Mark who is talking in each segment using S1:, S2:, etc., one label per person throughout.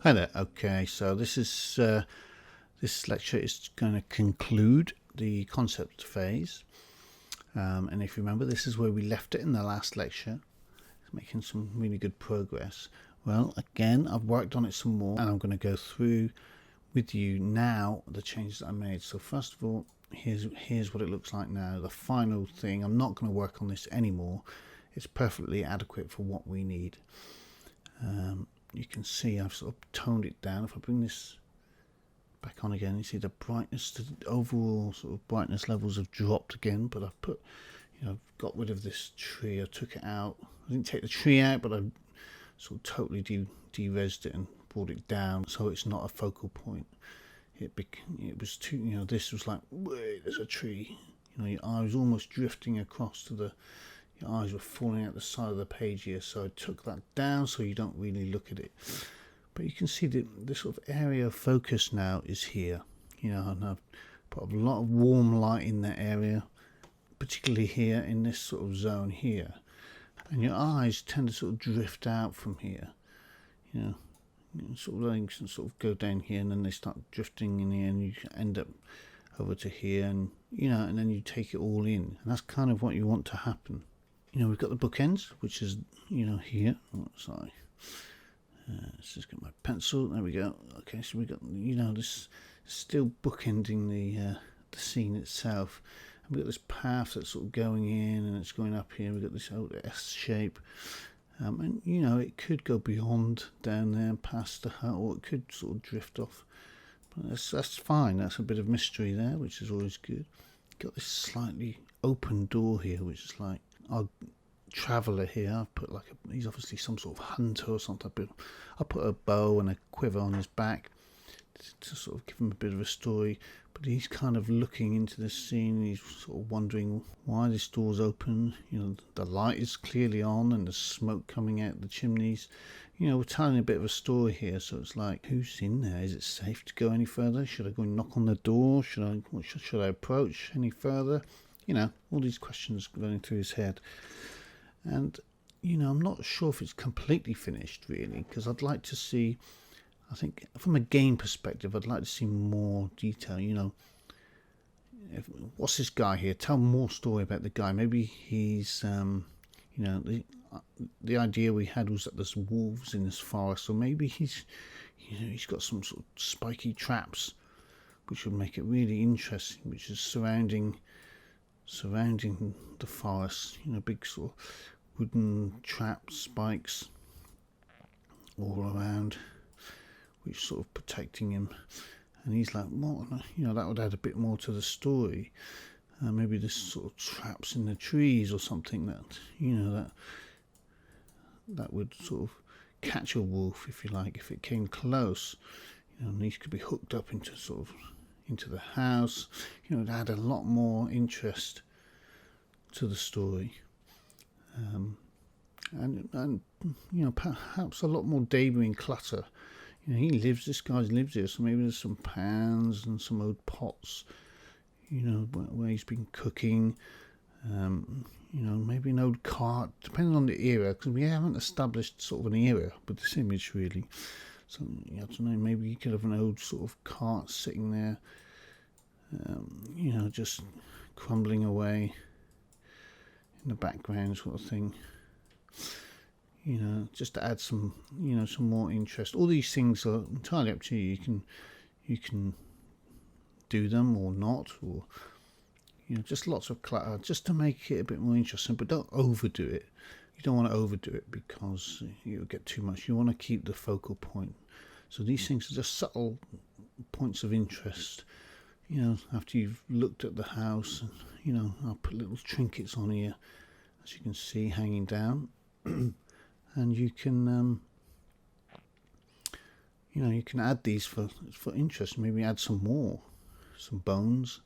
S1: Hi there. Okay, so this lecture is going to conclude the concept phase, and if you remember, this is where we left it in the last lecture. It's making some really good progress. Well, again, I've worked on it some more, and I'm going to go through with you now the changes I made. So first of all, here's what it looks like now. The final thing. I'm not going to work on this anymore. It's perfectly adequate for what we need. You can see I've sort of toned it down. If I bring this back on again, you see the brightness, the overall sort of brightness levels have dropped again, but I've put, got rid of this tree. I took it out. I didn't take the tree out, but I sort of totally de-resed it and brought it down so it's not a focal point. It was too, this was like, wait, there's a tree. Your eye was almost drifting across to the, your eyes were falling out the side of the page here, so I took that down so you don't really look at it. But you can see that this sort of area of focus now is here. And I've put a lot of warm light in that area, particularly here in this sort of zone here. And your eyes tend to sort of drift out from here. Sort of go down here, and then they start drifting in here, and you end up over to here, and and then you take it all in, and that's kind of what you want to happen. We've got the bookends, which is here. Oh, sorry. Let's just get my pencil. There we go. Okay, so we got this still bookending the scene itself, and we've got this path that's sort of going in and it's going up here. We've got this old S shape, and it could go beyond down there and past the hut, or it could sort of drift off. But that's fine. That's a bit of mystery there, which is always good. Got this slightly open door here, which is like our traveller here. I've put he's obviously some sort of hunter or something. I put a bow and a quiver on his back to sort of give him a bit of a story, but he's kind of looking into the scene. He's sort of wondering why this door's open. The light is clearly on and the smoke coming out the chimneys. We're telling a bit of a story here, so it's like, who's in there? Is it safe to go any further? Should I go and knock on the door? Should I approach any further? All these questions running through his head. And I'm not sure if it's completely finished really, because I'd like to see, I think from a game perspective, I'd like to see more detail. What's this guy here? Tell more story about the guy. Maybe he's the idea we had was that there's wolves in this forest, or maybe he's got some sort of spiky traps which would make it really interesting, which is surrounding the forest, big sort of wooden traps, spikes all around, which sort of protecting him. And he's like, what? That would add a bit more to the story. Maybe this sort of traps in the trees or something that would sort of catch a wolf, if you like, if it came close. And these could be hooked up into the house. It add a lot more interest to the story, and perhaps a lot more debris and clutter. This guy lives here, so maybe there's some pans and some old pots, where he's been cooking. Maybe an old cart, depending on the era, because we haven't established sort of an era with this image really. So I don't know, maybe you could have an old sort of cart sitting there, just crumbling away in the background, sort of thing. Just to add some more interest. All these things are entirely up to you. You can do them or not, or just lots of clutter, just to make it a bit more interesting. But don't overdo it. You don't want to overdo it because you'll get too much. You want to keep the focal point. So these things are just subtle points of interest. After you've looked at the house, and I'll put little trinkets on here, as you can see, hanging down, and you can you can add these for interest. Maybe add some bones.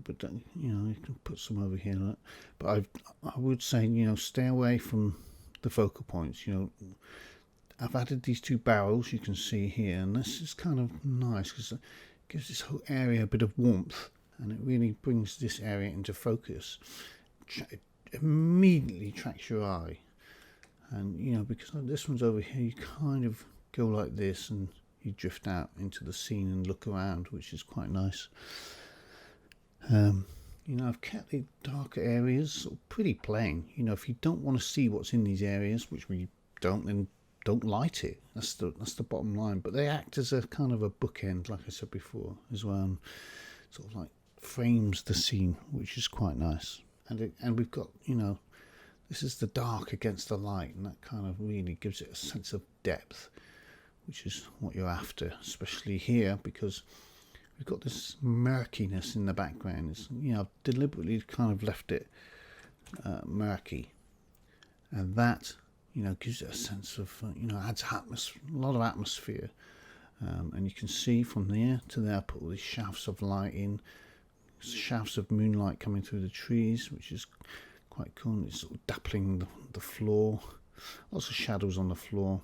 S1: But you can put some over here. But I would say stay away from the focal points. I've added these two barrels you can see here, and this is kind of nice because it gives this whole area a bit of warmth, and it really brings this area into focus. It immediately attracts your eye, and because this one's over here, you kind of go like this and you drift out into the scene and look around, which is quite nice. I've kept the darker areas sort of pretty plain. If you don't want to see what's in these areas, which we don't, then don't light it. That's the bottom line. But they act as a kind of a bookend, like I said before, as well, and sort of like frames the scene, which is quite nice. And we've got, this is the dark against the light, and that kind of really gives it a sense of depth, which is what you're after, especially here, because we've got this murkiness in the background. I've deliberately kind of left it murky, and that gives it a sense of adds a lot of atmosphere, and you can see from there to there, I put all these shafts of light in, shafts of moonlight coming through the trees, which is quite cool. It's sort of dappling the floor, lots of shadows on the floor,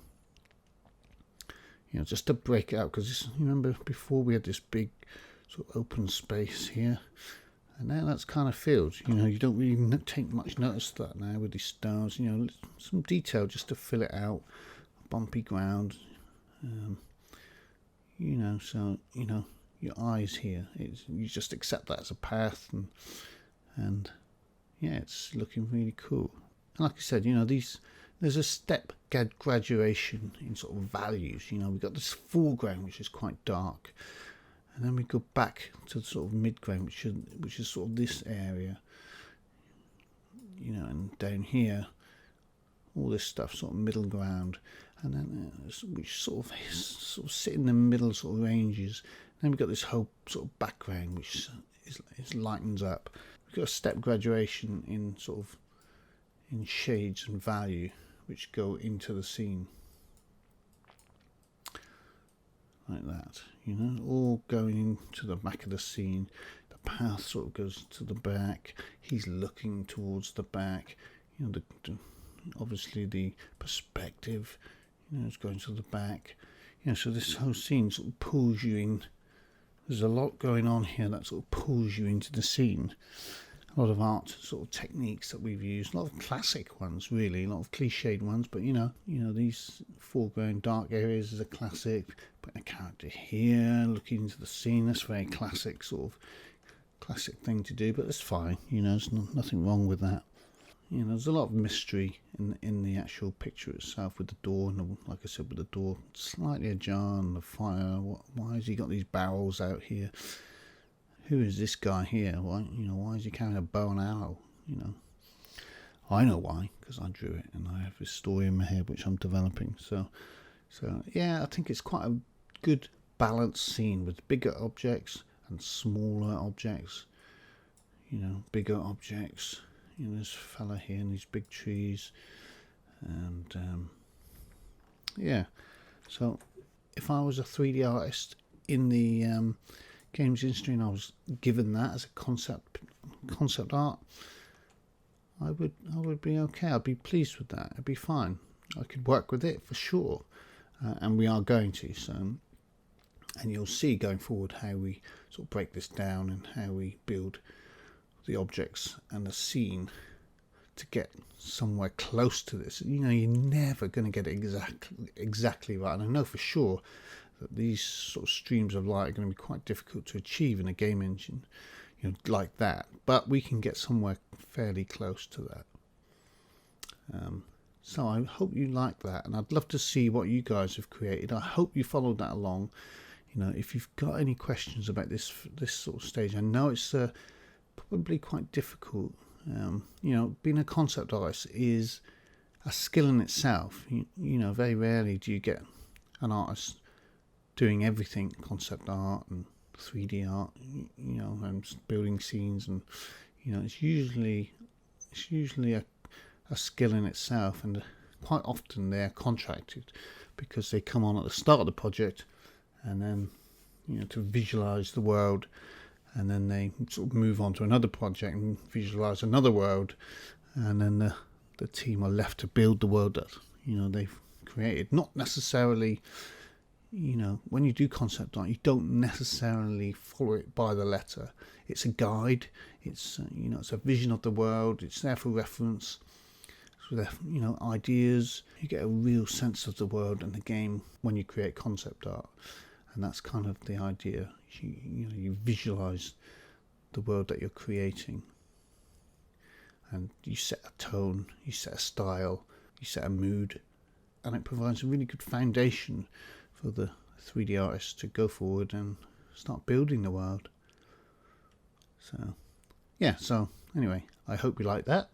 S1: just to break it out, because remember before we had this big sort of open space here, and now that's kind of filled. You don't really take much notice of that now with these stars. Some detail just to fill it out, bumpy ground, so your eyes here, you just accept that as a path, and yeah, it's looking really cool. And like I said, there's a step graduation in sort of values. We've got this foreground, which is quite dark, and then we go back to the sort of midground, which is sort of this area, and down here, all this stuff, sort of middle ground, and then which sort of sit in the middle sort of ranges. Then we've got this whole sort of background, which is lightens up. We've got a step graduation in sort of in shades and value, which go into the scene like that, all going into the back of the scene. The path sort of goes to the back. He's looking towards the back. Obviously the perspective, is going to the back. So this whole scene sort of pulls you in. There's a lot going on here that sort of pulls you into the scene. A lot of art sort of techniques that we've used, a lot of classic ones, really, a lot of cliched ones, but these foreground dark areas is a classic. Putting a character here, looking into the scene, that's a very classic thing to do, but it's fine. There's nothing wrong with that. There's a lot of mystery in the actual picture itself, with the door, and like I said, with the door slightly ajar, and the fire. Why has he got these barrels out here? Who is this guy here? Why is he carrying a bow and arrow? I know why, because I drew it, and I have this story in my head which I'm developing. So yeah, I think it's quite a good balanced scene with bigger objects and smaller objects. Bigger objects. This fella here and these big trees, and yeah. So if I was a 3D artist in the games industry and I was given that as a concept art, I would be okay. I'd be pleased with that. I'd be fine. I could work with it for sure, and we are going to. So, and you'll see going forward how we sort of break this down and how we build the objects and the scene to get somewhere close to this. You're never going to get it exactly right, and I know for sure that these sort of streams of light are going to be quite difficult to achieve in a game engine, like that. But we can get somewhere fairly close to that. So I hope you like that, and I'd love to see what you guys have created. I hope you followed that along. If you've got any questions about this sort of stage, I know it's probably quite difficult. Being a concept artist is a skill in itself. Very rarely do you get an artist doing everything, concept art and 3D art, and building scenes, and it's usually a skill in itself, and quite often they're contracted because they come on at the start of the project, and then to visualize the world, and then they sort of move on to another project and visualize another world, and then the team are left to build the world that they've created. Not necessarily, when you do concept art, you don't necessarily follow it by the letter. It's a guide. It's it's a vision of the world. It's there for reference. with their, ideas. You get a real sense of the world and the game when you create concept art, and that's kind of the idea. You visualize the world that you're creating, and you set a tone, you set a style, you set a mood, and it provides a really good foundation for the 3D artist to go forward and start building the world. So anyway, I hope you like that.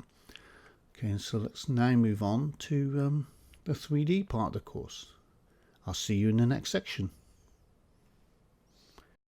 S1: Okay, so let's now move on to the 3D part of the course. I'll see you in the next section.